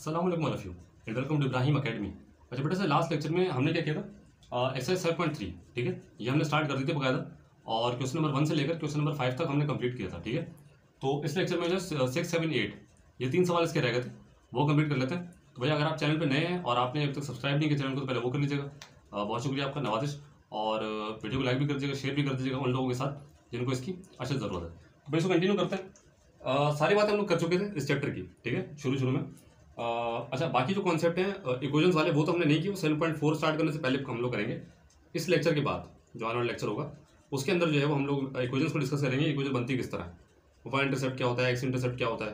अस्सलाम वालेकुम all of you and welcome to Ibrahim academy. अच्छा बेटा, से लास्ट लेक्चर में हमने क्या किया था, एक्सरसाइज 7.3, ठीक है, ये हमने स्टार्ट कर दी थी बकायदा, और क्वेश्चन नंबर 1 से लेकर क्वेश्चन नंबर 5 तक हमने कंप्लीट किया था, ठीक है। तो इस लेक्चर में जो 6, 7, 8 ये 3 सवाल इसके रह गए थे, वो कंप्लीट कर लेते हैं। तो भैया अगर आप चैनल पर नए हैं और आपने अभी तक सब्सक्राइब नहीं किया चैनल को तो पहले वो कर लीजिएगा। बहुत शुक्रिया आपका, नवाजिश। और वीडियो को लाइक भी कर दीजिएगा, शेयर भी कर दीजिएगा उन लोगों के साथ जिनको इसकी अशद ज़रूरत है। तो भाई इसको कंटिन्यू करते हैं। सारी बातें हम लोग कर चुके थे इस चैप्टर की, ठीक है, शुरू में। अच्छा, बाकी जो कॉन्सेप्ट हैं इक्वेशंस वाले वो तो हमने नहीं किए, वो 7.4 स्टार्ट करने से पहले हम लोग करेंगे। इस लेक्चर के बाद जो आने वाला लेक्चर होगा उसके अंदर जो है वो हम लोग इक्वेशंस को डिस्कस करेंगे। इक्वेशन बनती किस तरह है, वाई इंटरसेप्ट क्या होता है, एक्स इंटरसेप्ट क्या होता है,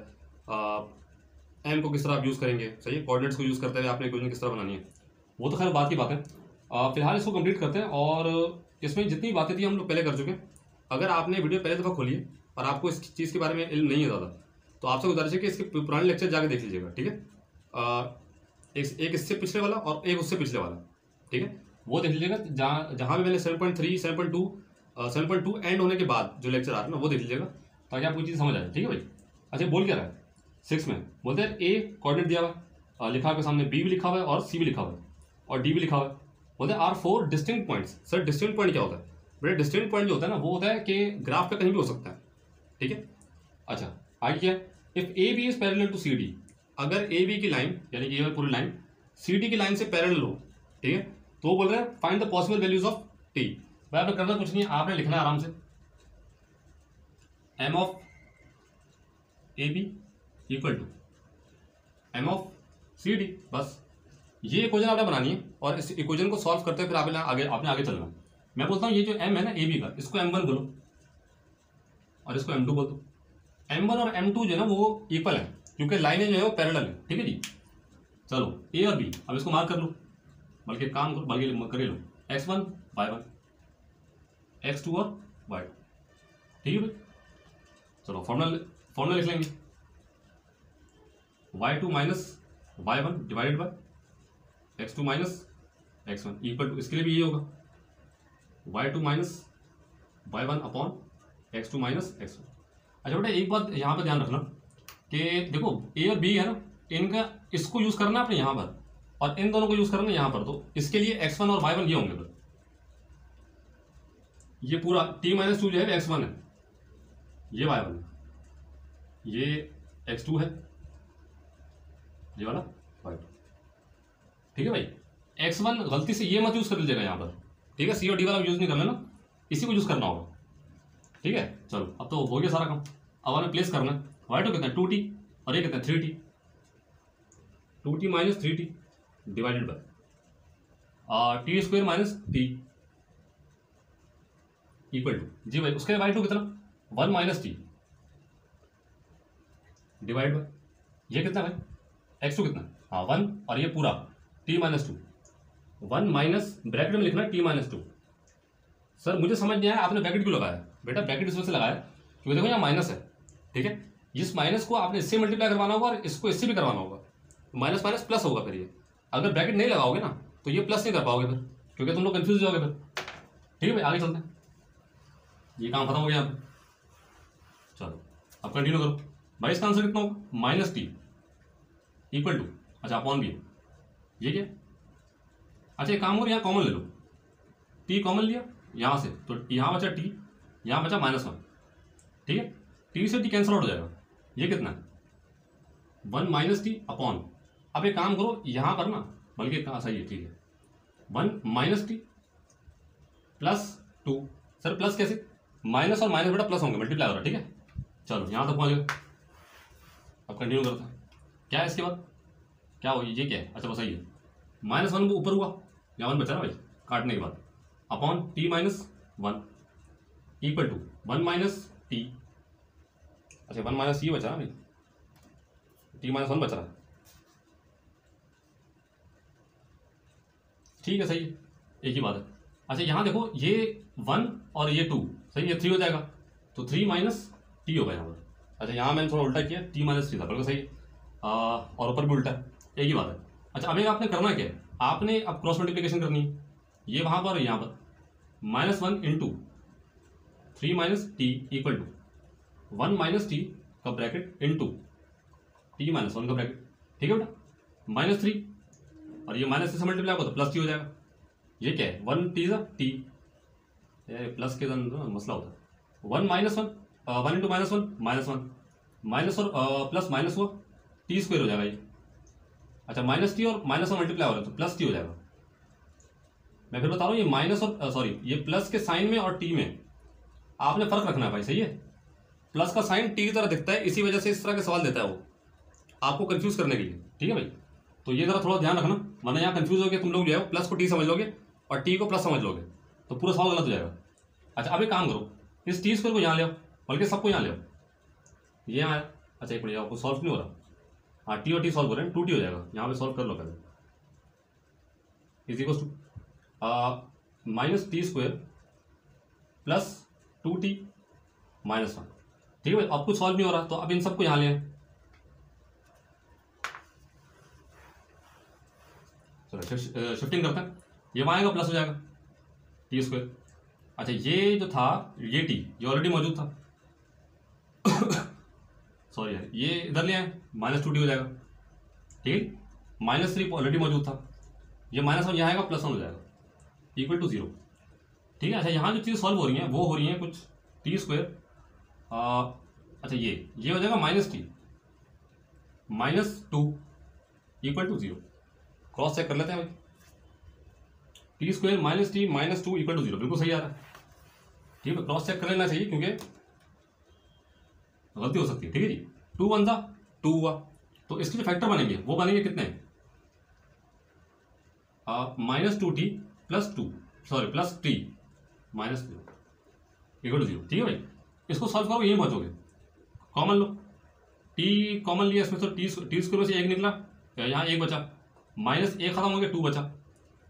एम को किस तरह आप यूज़ करेंगे, सही है, कोऑर्डिनेट्स को यूज़ करते हुए आपने इक्वेशन किस तरह बनानी है, वो तो खैर बात की बात है। फिलहाल इसको कंप्लीट करते हैं। और इसमें जितनी बातें थी हम लोग पहले कर चुके हैं। अगर आपने वीडियो पहले दफ़ा खोली है और आपको इस चीज़ के बारे में इल्म नहीं है ज़्यादा, तो आपसे गुजारिश है कि इसके पुराने लेक्चर जाके देख लीजिएगा, ठीक है। एक इससे पिछले वाला और एक उससे पिछले वाला, ठीक है, वो देख लीजिएगा। जहाँ भी मैंने 7.3, 7.2 एंड होने के बाद जो लेक्चर आ रहा है ना, वो देख लीजिएगा ताकि आपको चीज़ समझ आए, ठीक है भाई। अच्छा, बोल क्या रहा है 6 में, बोलते हैं ए कोऑर्डिनेट दिया हुआ है, लिखा आपके सामने बी भी लिखा हुआ है और सी भी लिखा हुआ है और डी भी लिखा हुआ है। बोलते हैं are 4 distinct points. Sir distinct point क्या होता है बेटा? डिस्टिंक्ट पॉइंट जो होता है ना, वो होता है कि ग्राफ पे कहीं भी हो सकता है, ठीक है। अच्छा, आगे क्या है, if A B is parallel to C D, अगर ए बी की लाइन यानी कि ये पूरी लाइन सी डी की लाइन से पैरेलल हो, ठीक है, तो वो बोल रहे हैं find the possible values of T. भाई आपने करना कुछ नहीं है, आपने लिखना है आराम से M of A B equal to M of C D, बस ये इक्वेशन आपने बनानी है। और इस इक्वेशन को सॉल्व करते हुए फिर आपने आगे चलना। मैं बोलता हूँ ये जो एम है ना ए बी का, इसको M1 बोलो और इसको M2 बोल दो। M1 और M2 जो है ना वो इक्वल है क्योंकि लाइनें जो है वो पैरेलल है, ठीक है जी। चलो ए और बी अब इसको मार्क कर लो, बल्कि काम करो, बल्कि कर लो x1 y1 x2 और y2, ठीक है भाई। चलो फॉर्मूला लिख लेंगे, y2 minus y1 divided by x2 minus x1 equal to, इसके लिए भी ये होगा y2 minus y1 upon x2 minus x1। अच्छा बेटा, एक बात यहाँ पर ध्यान रखना कि देखो ए और बी है ना, इनका इसको यूज़ करना आपने यहाँ पर और इन दोनों को यूज़ करना यहाँ पर। तो इसके लिए x1 और y1 ये होंगे फिर, ये पूरा t-2 जो है x1 है, ये y1 है, ये x2 है, ये वाला y2, ठीक है भाई। x1 गलती से ये मत यूज़ कर लीजिएगा यहाँ पर, ठीक है, सी और डी वाला यूज़ नहीं करना ना, इसी को यूज़ करना होगा, ठीक है। चलो अब तो हो गया सारा काम। अब हमें प्लेस करना है, y2 कितना है 2t और ये कितना है 3t, 2t minus 3t divided by T square minus T equal to जी भाई। उसके y2 कितना 1 माइनस टी डिवाइड बाय ये कितना भाई x2 कितना, हाँ 1 और ये पूरा t माइनस 2, 1 माइनस ब्रैकेट में लिखना t-2। सर मुझे समझ नहीं आया आपने ब्रैकेट क्यों लगाया बेटा? ब्रैकेट इस वजह से लगाया क्योंकि देखो यहाँ माइनस है, ठीक है, इस माइनस को आपने इससे मल्टीप्लाई करवाना होगा और इसको इससे भी करवाना होगा, माइनस माइनस प्लस होगा। फिर ये अगर ब्रैकेट नहीं लगाओगे ना तो ये प्लस नहीं कर पाओगे फिर, क्योंकि तुम लोग कंफ्यूज हो जाओगे फिर, ठीक है भाई। आगे चलते हैं, ये काम खत्म हो गया यहाँ पे। चलो अब कंटिन्यू करो भाई। इसका आंसर कितना होगा माइनस टी इक्वल टू, अच्छा अपॉन बी, ये क्या, अच्छा एक काम करो यहाँ कॉमन ले लो, टी कॉमन लिया यहाँ से तो यहाँ बचा टी, यहाँ बचा -1, ठीक है, टी से टी कैंसिल आउट हो जाएगा, ये कितना है 1 माइनस टी अपॉन, अब एक काम करो यहाँ पर ना, बल्कि कहाँ सही है, ठीक है, 1 minus T plus 2। Sir plus कैसे, माइनस और माइनस बेटा प्लस होंगे, मल्टीप्लाई हो रहा है, ठीक है। चलो यहाँ तक पहुँच गए, अब कंटिन्यू करते हैं। क्या है इसके बाद, क्या हो ये क्या है, अच्छा बस सही है, -1 ऊपर हुआ, यहाँ 1 बचा ना भाई काटने के बाद, upon t-1 equal to 1 minus T, अच्छा 1 माइनस ये बचा ना भाई, t-1 बच रहा है, ठीक है, सही है, एक ही बात है। अच्छा यहाँ देखो ये 1 और ये 2, सही, ये 3 हो जाएगा तो 3 माइनस टी होगा यहाँ पर। अच्छा यहाँ मैंने थोड़ा उल्टा किया, t-3 था, बिल्कुल सही, और ऊपर भी उल्टा है, एक ही बात है। अच्छा अब आपने करना क्या है, आपने अब क्रॉस मल्टीप्लिकेशन करनी है, ये वहाँ पर यहाँ पर -1 into 3 minus T equal to 1 minus T का ब्रैकेट इंटू t-1 का ब्रैकेट, ठीक है बेटा। -3 और ये -3 से मल्टीप्लाई होगा तो +t हो जाएगा। ये क्या है 1 t t, प्लस के अंदर मसला होता है। 1 -1 1 इंटू -1 माइनस और प्लस माइनस हुआ t² हो जाएगा ये। अच्छा -t और -1 मल्टीप्लाई हो रहा है तो +t हो जाएगा। मैं फिर बता रहा हूँ ये माइनस और सॉरी ये प्लस के साइन में और टी में आपने फर्क रखना है भाई, सही है। प्लस का साइन टी की तरह दिखता है, इसी वजह से इस तरह के सवाल देता है वो आपको कंफ्यूज करने के लिए, ठीक है भाई। तो ये जरा थोड़ा ध्यान रखना, वरना यहाँ कंफ्यूज हो गया तुम लोग जो है प्लस को टी समझ लोगे और टी को प्लस समझ लोगे तो पूरा सवाल गलत हो जाएगा। अच्छा अब एक काम करो, इस t² को यहाँ ले आओ, बल्कि सबको यहाँ ले आओ, ये यहाँ। अच्छा एक मिनट, आपको सॉल्व नहीं हो रहा? हाँ टी और टी सॉल्व हो रहे हैं, 2t हो जाएगा, यहाँ पे सॉल्व कर लो पहले। Is equal to -t² plus 2t -1, ठीक है भाई। अब कुछ सॉल्व नहीं हो रहा तो अब इन सबको यहाँ ले आए। चलो शिफ्टिंग करते हैं, ये वहाँ आएगा प्लस हो जाएगा t²। अच्छा ये जो था ये t ये ऑलरेडी मौजूद था सॉरी यार, ये इधर ले आए -2t हो जाएगा, ठीक है। -3 ऑलरेडी मौजूद था, ये -1 यहाँ आएगा +1 हो जाएगा इक्वल टू 0, ठीक है। अच्छा यहाँ जो चीज़ सॉल्व हो रही है वो हो रही है कुछ t²। अच्छा ये हो जाएगा -t -2 equal to 0। Cross check कर लेते हैं भाई, t² -t -2 इक्वल टू 0 बिल्कुल सही आ रहा है, ठीक है। क्रॉस चेक कर लेना चाहिए क्योंकि गलती हो सकती है, ठीक है जी। 2 1 था 2 हुआ, तो इसके जो फैक्टर बनेंगे वो बनेंगे कितने -2t + 2 sorry +t -0 equal to 0, ठीक है भाई। इसको सॉल्व करो यही पहुंचोगे। कॉमन लो, t कॉमन लिया इसमें, तो t² में से 1 निकला, यहाँ 1 बचा, -1 खत्म हो गया 2 बचा,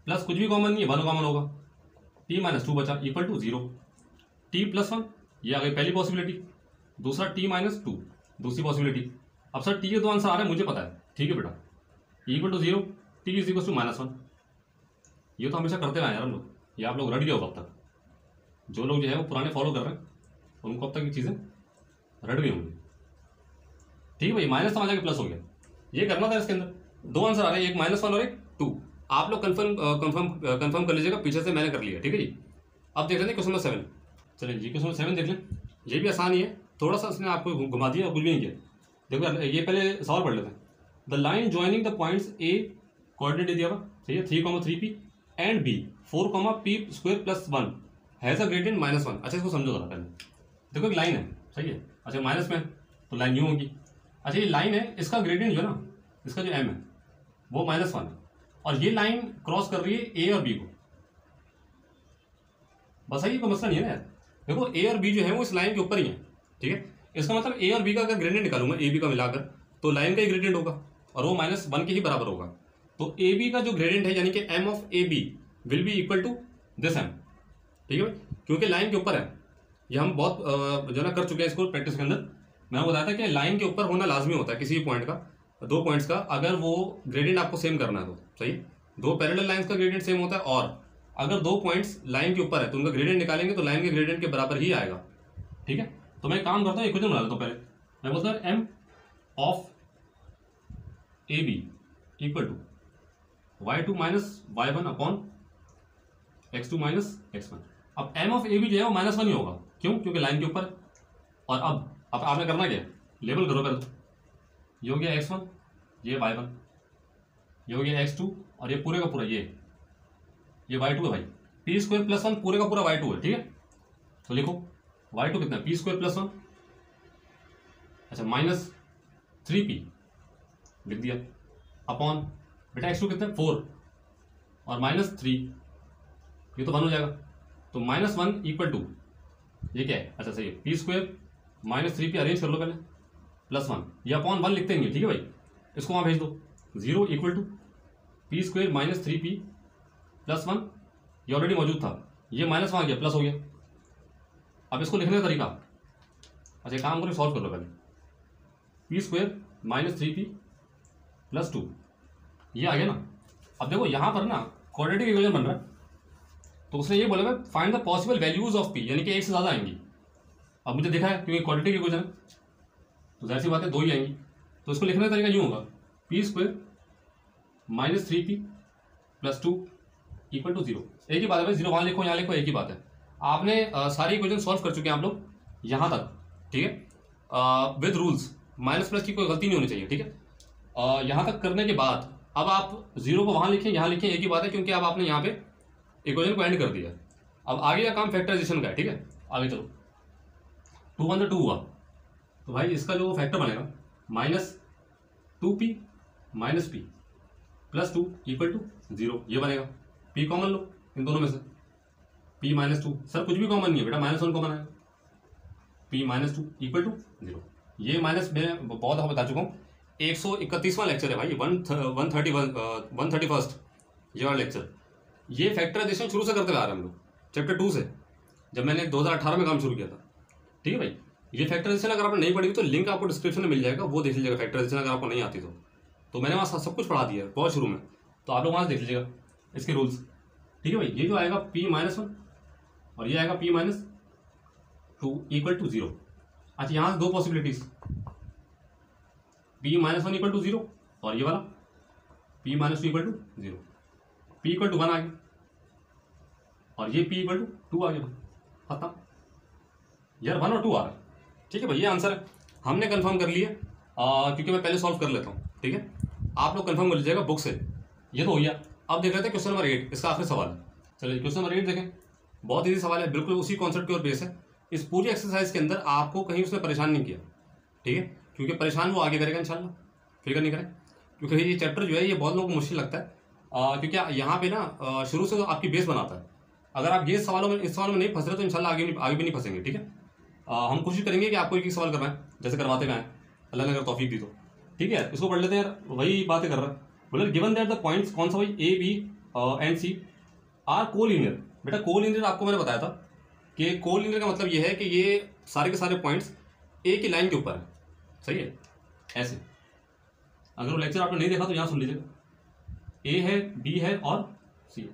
प्लस कुछ भी कॉमन नहीं है 1 कॉमन होगा, t -2 बचा इक्वल टू 0। t +1 ये आ गई पहली पॉसिबिलिटी, दूसरा t -2 दूसरी पॉसिबिलिटी। अब सर t के 2 आंसर आ रहे हैं मुझे पता है, ठीक है बेटा, equal to 0 t is equal to -1। ये तो हमेशा करते रहे यार हम लोग, ये आप लोग रट गए हो अब तक। जो लोग जो है वो पुराने फॉलो कर रहे हैं उनको अब तक ये चीज़ें रट गई होंगी, ठीक है भाई। माइनस तो आ जाएगा प्लस हो गया, ये करना था। इसके अंदर 2 आंसर आ रहे हैं, एक -1 और एक 2। आप लोग कंफर्म कर लीजिएगा, पीछे से मैंने कर लिया, ठीक है जी। अब देख लेते हैं क्वेश्चन नंबर 7। चलिए जी क्वेश्चन नंबर 7 देख लें, ये भी आसान ही है, थोड़ा सा इसने आपको घुमा दिया और कुछ भी नहीं किया। देखो ये पहले सवाल पढ़ लेते हैं। The line joining the points A coordinate दिया हुआ, सही है, 3,3p and b 4,p² + 1 has a gradient -1। अच्छा इसको समझो जरा पहले, देखो एक लाइन है, सही है। अच्छा माइनस में तो लाइन यूँ होगी। अच्छा ये लाइन है, इसका ग्रेडियंट जो है ना, इसका जो m है वो -1 है, और ये लाइन क्रॉस कर रही है a और b को। बस यही कोई मसला नहीं है ना यार। देखो a और b जो है वो इस लाइन के ऊपर ही है, ठीक है। इसका मतलब a और b का अगर ग्रेडियंट निकालूंगा a b का मिलाकर तो लाइन का ही ग्रेडियंट होगा और वो -1 के ही बराबर होगा। तो ए बी का जो ग्रेडियंट है यानी कि m of A B will be equal to this m, ठीक है भाई, क्योंकि लाइन के ऊपर है। ये हम बहुत जो ना कर चुके हैं इसको प्रैक्टिस के अंदर। मैंने बताया था कि लाइन के ऊपर होना लाजमी होता है किसी भी पॉइंट का, 2 पॉइंट्स का, अगर वो ग्रेडियंट आपको सेम करना है तो सही। 2 पैरेलल लाइंस का ग्रेडियंट सेम होता है, और अगर 2 पॉइंट्स लाइन के ऊपर है तो उनका ग्रेडियंट निकालेंगे तो लाइन के ग्रेडियंट के बराबर ही आएगा, ठीक है। तो मैं काम करता हूँ, इक्वेशन बना लेता हूँ पहले। मैं बोलता हूँ m of A B equal to y2 - y1 upon x2 - x1। अब m ऑफ ए बी जो है वो -1 ही होगा, क्यों? क्योंकि लाइन के ऊपर। और अब आपने करना क्या, लेबल करो पहले। ये हो गया x1, ये y1, ये हो गया x2, और ये पूरे का पूरा ये y2 है भाई। p² + 1 पूरे का पूरा y2 है, ठीक है। तो लिखो y2 कितना है, p² + 1, अच्छा -3p लिख दिया, अपॉन बेटा x2 कितना है 4 और -3, ये तो 1 हो जाएगा। तो -1 इक्वल टू ये क्या है, अच्छा सही है, p² -3p अरेंज कर लो पहले, +1, ये अपॉन 1 लिखते हैं, ठीक है भाई। इसको वहाँ भेज दो, 0 इक्वल टू p² -3p + 1, ये ऑलरेडी मौजूद था, ये माइनस वहाँ गया प्लस हो गया। अब इसको लिखने का तरीका, अच्छा काम करो सॉल्व कर लो पहले। p² -3p + 2 ये आ गया ना। अब देखो यहाँ पर ना क्वाड्रेटिक इक्वेशन बन रहा है, तो उसने ये बोला find the possible values of p, यानी कि एक से ज़्यादा आएंगी। अब मुझे दिखा है क्योंकि क्वाड्रेटिक इक्वेशन है, तो जाहिर सी बात है 2 ही आएंगी। तो इसको लिखने का तरीका यूँ होगा, p² -3p + 2 = 0। एक ही बात है भाई, 0 वहाँ लिखो यहाँ लिखो एक ही बात है। आपने सारी इक्वेशन सॉल्व कर चुके हैं आप लोग यहाँ तक, ठीक है, विद रूल्स, माइनस प्लस की कोई गलती नहीं होनी चाहिए, ठीक है। यहाँ तक करने के बाद अब आप 0 को वहाँ लिखें यहाँ लिखें एक ही बात है, क्योंकि अब आपने यहाँ पे इक्वेशन को एंड कर दिया। अब आगे का काम फैक्टराइजेशन का है, ठीक है। आगे चलो, 2 × 2 हुआ तो भाई इसका जो फैक्टर बनेगा -2p - p + 2 = 0, ये बनेगा। p कॉमन लो इन दोनों में से, p - 2, सर कुछ भी कॉमन नहीं है बेटा, -1 कॉमन है, p - 2 = 0। ये माइनस मैं बहुत दफा बता चुका हूँ, 131वां लेक्चर है भाई, 131st ये वाला लेक्चर। ये फैक्टराइजेशन शुरू से करते आ रहे हैं हम लोग, चैप्टर 2 से, जब मैंने 2018 में काम शुरू किया था, ठीक है भाई। ये फैक्टराइजेशन अगर आपने नहीं पढ़ी तो लिंक आपको डिस्क्रिप्शन में मिल जाएगा, वो देख लीजिएगा। फैक्टराइजेशन अगर आपको नहीं आती तो मैंने वहाँ सब कुछ पढ़ा दिया है बहुत शुरू में, तो आप लोग वहाँ से देख लीजिएगा इसके रूल्स, ठीक है भाई। ये जो आएगा p - 1 और ये आएगा p - 2 = 0। अच्छा, यहाँ से दो पॉसिबिलिटीज, p - 1 = 0 और ये वाला p - 2 = 0। p = 1 आ गया और ये p = 2 आ गया, खत्म यार, 1 और 2 आ रहा है, ठीक है भाई। ये आंसर है, हमने कंफर्म कर लिया, क्योंकि मैं पहले सॉल्व कर लेता हूँ, ठीक है। आप लोग कंफर्म कर लीजिएगा बुक से, ये तो हो गया। अब देख लेते हैं क्वेश्चन नंबर 8, इसका आखिरी सवाल है। चलिए क्वेश्चन नंबर 8 देखें, बहुत ईजी सवाल है, बिल्कुल उसी कॉन्सेप्ट के और बेस है। इस पूरी एक्सरसाइज के अंदर आपको कहीं उसने परेशान नहीं किया, ठीक है, क्योंकि परेशान वो आगे करेगा इंशाल्लाह, फिक्र नहीं करें। क्योंकि ये चैप्टर जो है ये बहुत लोगों को मुश्किल लगता है, क्योंकि यहाँ पे ना शुरू से तो आपकी बेस बनाता है। अगर आप ये सवालों में इस सवाल में नहीं फंस रहे तो इंशाल्लाह आगे भी नहीं फंसेंगे, ठीक है। हम कोशिश करेंगे कि आपको एक ही सवाल करवाएं, जैसे करवाते गए हैं, अल्लाह ने अगर तौफीक दी तो, ठीक है। इसको पढ़ लेते हैं यार, वही बातें कर रहा है। बोले गिवन दैट द पॉइंट्स, कौन सा भाई, A, B and C are collinear. बेटा कोलिनियर आपको मैंने बताया था कि कोलिनियर का मतलब ये है कि ये सारे के सारे पॉइंट्स एक ही लाइन के ऊपर है, सही है। ऐसे अगर वो लेक्चर आपने नहीं देखा तो यहाँ सुन लीजिएगा, A है, B है और C है,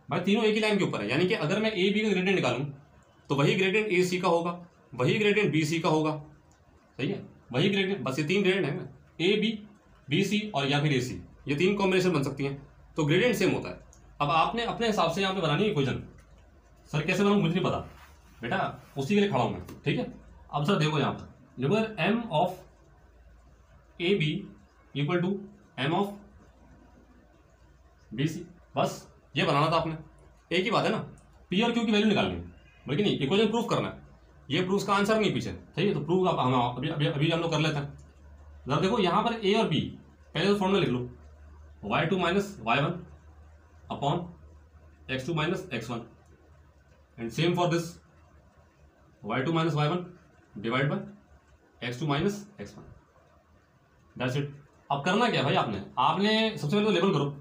भाई तीनों एक ही लाइन के ऊपर है। यानी कि अगर मैं A, B का ग्रेडियंट निकालूं तो वही ग्रेडियंट A, C का होगा, वही ग्रेडियंट B, C का होगा, सही है, वही ग्रेडियंट। बस ये तीन ग्रेडियंट है ना, A, B, B, C और या फिर A, C, ये तीन कॉम्बिनेशन बन सकती हैं, तो ग्रेडियंट सेम होता है। अब आपने अपने हिसाब से यहाँ पे बनानी है इक्वेशन, सर कैसे बनाऊँ मुझे नहीं पता बेटा, उसी के लिए खड़ा हूँ मैं, ठीक है। अब सर देखो यहाँ पर लिखो m of AB = m of BC, बस ये बनाना था आपने, एक ही बात है ना। P और Q की वैल्यू निकालनी है, बल्कि नहीं इक्वेशन प्रूफ करना है, ये प्रूफ का आंसर नहीं पीछे, सही है। तो प्रूफ आप हम अभी हम लोग कर लेते हैं। जरा देखो यहाँ पर A और B, पहले तो फॉर्मूला लिख लो, y2 - y1 upon x2 - x1 and same for this y2 - y1 divide by x2 - x1, that's it. अब करना क्या है भाई, आपने सबसे पहले तो लेबल करो,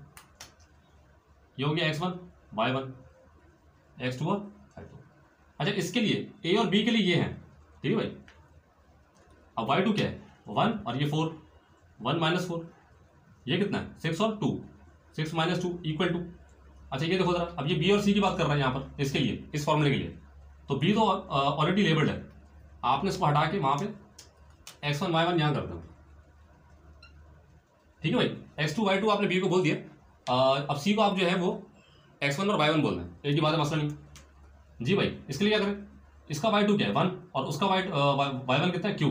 ये हो गया x1 y1 x2 और y2। अच्छा, इसके लिए A और B के लिए ये हैं, ठीक है भाई। अब y2 क्या है, 1 और ये 4, 1 - 4, ये कितना है 6 और 2, 6 - 2 = 2। अच्छा ये देखो जरा, अब ये B और C की बात कर रहा है यहाँ पर, इसके लिए, इस फॉर्मूले के लिए, तो B तो ऑलरेडी लेबल्ड है, आपने इसको हटा के वहाँ पे x1 y1 यहाँ कर दो, ठीक है भाई। x2 y2 आपने B को बोल दिया, अब C को आप जो है वो x1 और y1 बोल रहे हैं, एक ही बात है, मसला नहीं जी भाई। इसके लिए क्या करें, इसका y2 क्या है 1 और उसका y1 कितना है q,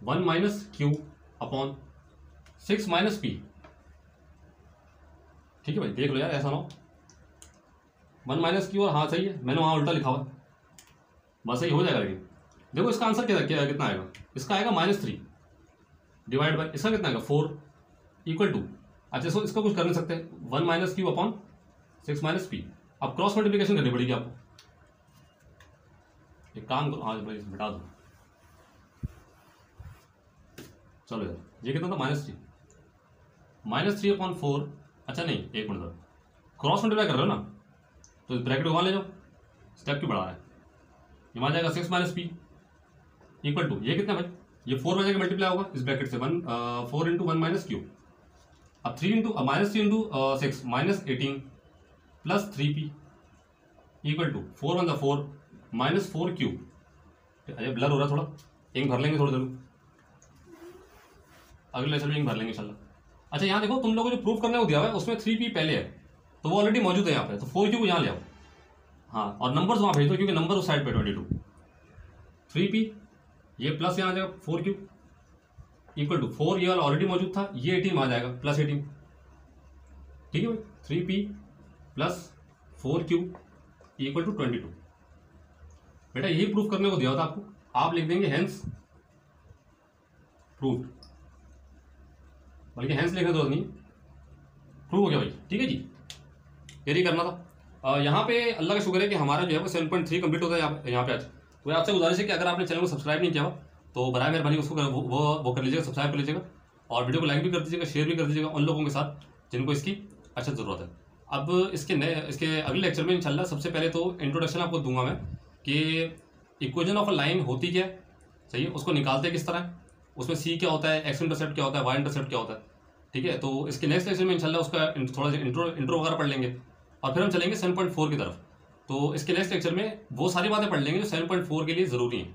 1 - q अपॉन 6 - p, ठीक है भाई। देख लो यार ऐसा ना हो 1 - q, और हाँ सही है, मैंने वहाँ उल्टा लिखा हुआ, बस सही हो जाएगा। लेकिन देखो इसका आंसर कितना आएगा, इसका आएगा -3 डिवाइड बाय, इसका कितना आएगा 4 = 2। अच्छा सो इसका कुछ कर नहीं सकते, 1 - q अपॉन 6 - p। अब क्रॉस मल्टीप्लिकेशन करनी पड़ेगी आपको, एक काम करो, हाँ भाई बिठा दो, चलो यार ये कितना था -3 अपॉन 4। अच्छा नहीं, एक मिनट, क्रॉस मल्टीप्लाई कर रहे हो ना, तो ब्रैकेट को वहाँ ले जाओ, स्टेप क्यों बढ़ा है, ये मान जाएगा 6 - p = 2, ये कितना भाई, ये 4 बजे मल्टीप्लाई होगा इस ब्रैकेट से, 4 × 1 - q। अब -3 × 6 -18 प्लस 3p = 4 × 4 -4q। अरे ब्लर हो रहा थोड़ा, इंक भर लेंगे थोड़ी देर, अगले लेसन में इंक भर लेंगे इंशाल्लाह। अच्छा यहाँ देखो, तुम लोगों को जो प्रूफ करने को दिया हुआ है उसमें 3p पहले है, तो वो ऑलरेडी मौजूद है यहाँ पे, तो 4q को यहाँ ले आओ। हाँ, और नंबर्स वहाँ भेज दो क्योंकि नंबर उस साइड पे 22। 3p ये प्लस यहाँ आ जाएगा 4q इक्वल टू 4, ये वाला ऑलरेडी मौजूद था, ये 18 आ जाएगा प्लस 18। ठीक है भाई, 3p plus 4q equal to 22। बेटा यही प्रूफ करने को दिया होता आपको, आप लिख देंगे हेंस प्रूफ, बल्कि हेंस लिखने दो नहीं, प्रूव हो गया भाई। ठीक है जी, यही करना था। यहाँ पे अल्लाह का शुक्र है कि हमारा जो है वो 7.3 कंप्लीट होता है यहाँ पे आज। तो आपसे गुजारिश है कि अगर आपने चैनल को सब्सक्राइब नहीं किया तो बराए मेहरबानी उसको वो कर लीजिएगा, सब्सक्राइब कर लीजिएगा, और वीडियो को लाइक भी कर दीजिएगा, शेयर भी कर दीजिएगा उन लोगों के साथ जिनको इसकी अच्छा ज़रूरत है। अब इसके अगले लेक्चर में इंशाल्लाह सबसे पहले तो इंट्रोडक्शन आपको दूंगा मैं कि इक्वेशन ऑफ अ लाइन होती क्या है, सही है, उसको निकालते किस तरह, उसमें सी क्या होता है, एक्स इंटरसेप्ट क्या होता है, वाई इंटरसेप्ट क्या होता है। ठीक है, तो इसके नेक्स्ट लेक्चर में इंशाल्लाह उसका थोड़ा सा इंट्रो वगैरह पढ़ लेंगे, और फिर हम चलेंगे 7.4 की तरफ। तो इसके नेक्स्ट लेक्चर में वो सारी बातें पढ़ लेंगे जो 7.4 के लिए ज़रूरी हैं।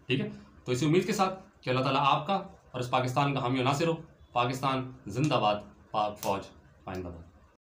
ठीक है, तो इसी उम्मीद के साथ कि अल्लाह ताला आपका और इस पाकिस्तान का हामी और नासिर हो। पाकिस्तान जिंदाबाद, पाक फौज पाइंदाबाद।